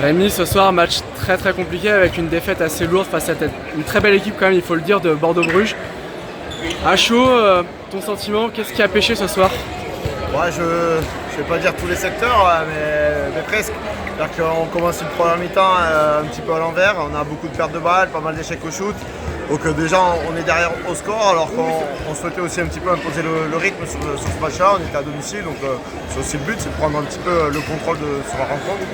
Rémi, ce soir, match très très compliqué avec une défaite assez lourde face à une très belle équipe quand même, il faut le dire, de Bordeaux-Bruges. À chaud, ton sentiment, qu'est-ce qui a pêché ce soir? Ouais, je ne vais pas dire tous les secteurs, mais presque. C'est-à-dire qu'on commence une première mi-temps un petit peu à l'envers, on a beaucoup de pertes de balles, pas mal d'échecs au shoot. Donc déjà on est derrière au score alors qu'on souhaitait aussi un petit peu imposer le rythme sur ce match-là. On était à domicile, donc c'est aussi le but, c'est de prendre un petit peu le contrôle sur la rencontre.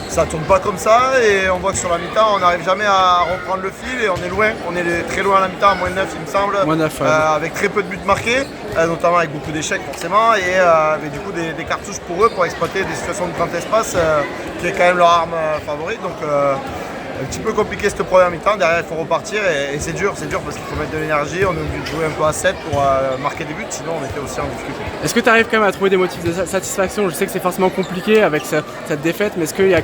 Ça tourne pas comme ça et on voit que sur la mi-temps on n'arrive jamais à reprendre le fil et on est loin, on est très loin à la mi-temps, à -9 il me semble, avec très peu de buts marqués, notamment avec beaucoup d'échecs forcément et du coup des cartouches pour eux pour exploiter des situations de grand espace qui est quand même leur arme favorite. Donc un petit peu compliqué cette première mi-temps, derrière il faut repartir et c'est dur parce qu'il faut mettre de l'énergie, on est obligé de jouer un peu à 7 pour marquer des buts, sinon on était aussi en difficulté. Est-ce que tu arrives quand même à trouver des motifs de satisfaction? Je sais que c'est forcément compliqué avec cette défaite, mais est-ce que tu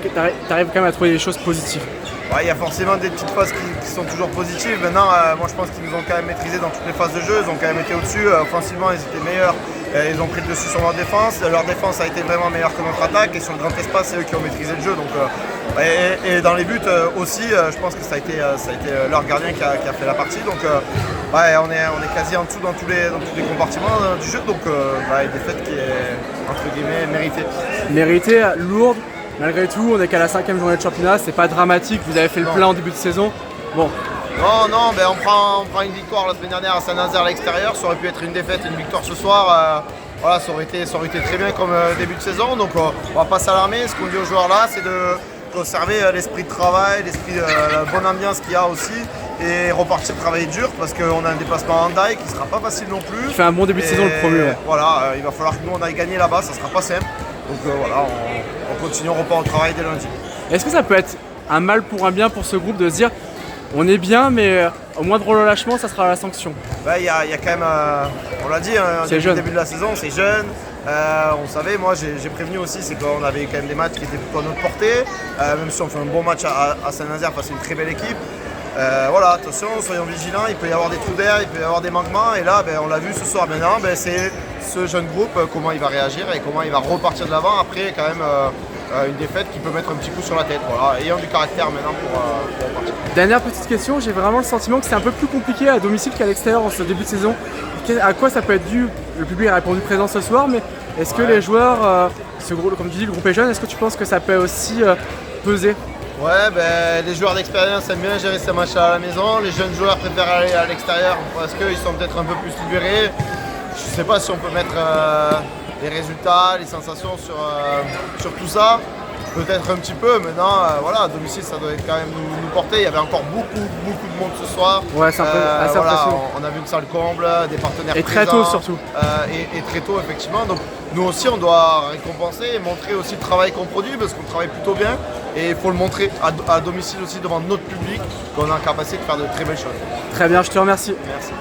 arrives quand même à trouver des choses positives? Ouais, il y a forcément des petites phases qui sont toujours positives. Maintenant, moi je pense qu'ils nous ont quand même maîtrisé dans toutes les phases de jeu, ils ont quand même été au-dessus, offensivement ils étaient meilleurs. Ils ont pris le dessus sur leur défense a été vraiment meilleure que notre attaque et sur le grand espace c'est eux qui ont maîtrisé le jeu. Donc, et dans les buts aussi, je pense que ça a été leur gardien qui a fait la partie. Donc ouais, on est quasi en dessous dans tous les compartiments du jeu. Donc une défaite qui est entre guillemets méritée. Méritée, lourde, malgré tout, on est qu'à la 5e journée de championnat, c'est pas dramatique, vous avez fait le plein en début de saison. Bon. Non, on prend une victoire la semaine dernière à Saint-Nazaire à l'extérieur, ça aurait pu être une défaite, une victoire ce soir. Voilà, ça aurait été très bien comme début de saison, donc on va pas s'alarmer. Ce qu'on dit aux joueurs là, c'est de conserver l'esprit de travail, la bonne ambiance qu'il y a aussi et repartir travailler dur parce qu'on a un déplacement en Daï qui sera pas facile non plus. Il fait un bon début de saison le premier. Ouais. Voilà, il va falloir que nous on aille gagner là-bas, ça sera pas simple. Donc voilà, on continue, on repart au travail dès lundi. Est-ce que ça peut être un mal pour un bien pour ce groupe de se dire on est bien, mais au moindre relâchement, ça sera la sanction? Il y a quand même, on l'a dit, début de la saison, c'est jeune. On savait, moi j'ai prévenu aussi, c'est qu'on avait quand même des matchs qui étaient plutôt à notre portée. Même si on fait un bon match à Saint-Nazaire face à une très belle équipe. Voilà, attention, soyons vigilants, il peut y avoir des trous d'air, il peut y avoir des manquements. Et là, on l'a vu ce soir. Maintenant, c'est ce jeune groupe, comment il va réagir et comment il va repartir de l'avant après quand même une défaite qui peut mettre un petit coup sur la tête. Voilà, ayant du caractère maintenant pour repartir. Dernière petite question, j'ai vraiment le sentiment que c'est un peu plus compliqué à domicile qu'à l'extérieur en ce début de saison. À quoi ça peut être dû? Le public a répondu présent ce soir, mais est-ce que les joueurs, comme tu dis, le groupe est jeune, est-ce que tu penses que ça peut aussi peser? Ouais, les joueurs d'expérience aiment bien gérer ces matchs à la maison. Les jeunes joueurs préfèrent aller à l'extérieur parce qu'ils sont peut-être un peu plus libérés. Je ne sais pas si on peut mettre les résultats, les sensations sur tout ça. Peut-être un petit peu, maintenant, voilà, à domicile ça doit quand même nous porter. Il y avait encore beaucoup de monde ce soir. Ouais, c'est assez impressionnant. On a vu une salle comble, des partenaires et présents. très tôt surtout. Et très tôt, effectivement. Donc nous aussi, on doit récompenser et montrer aussi le travail qu'on produit parce qu'on travaille plutôt bien. Et il faut le montrer à domicile aussi devant notre public qu'on a la capacité de faire de très belles choses. Très bien, je te remercie. Merci.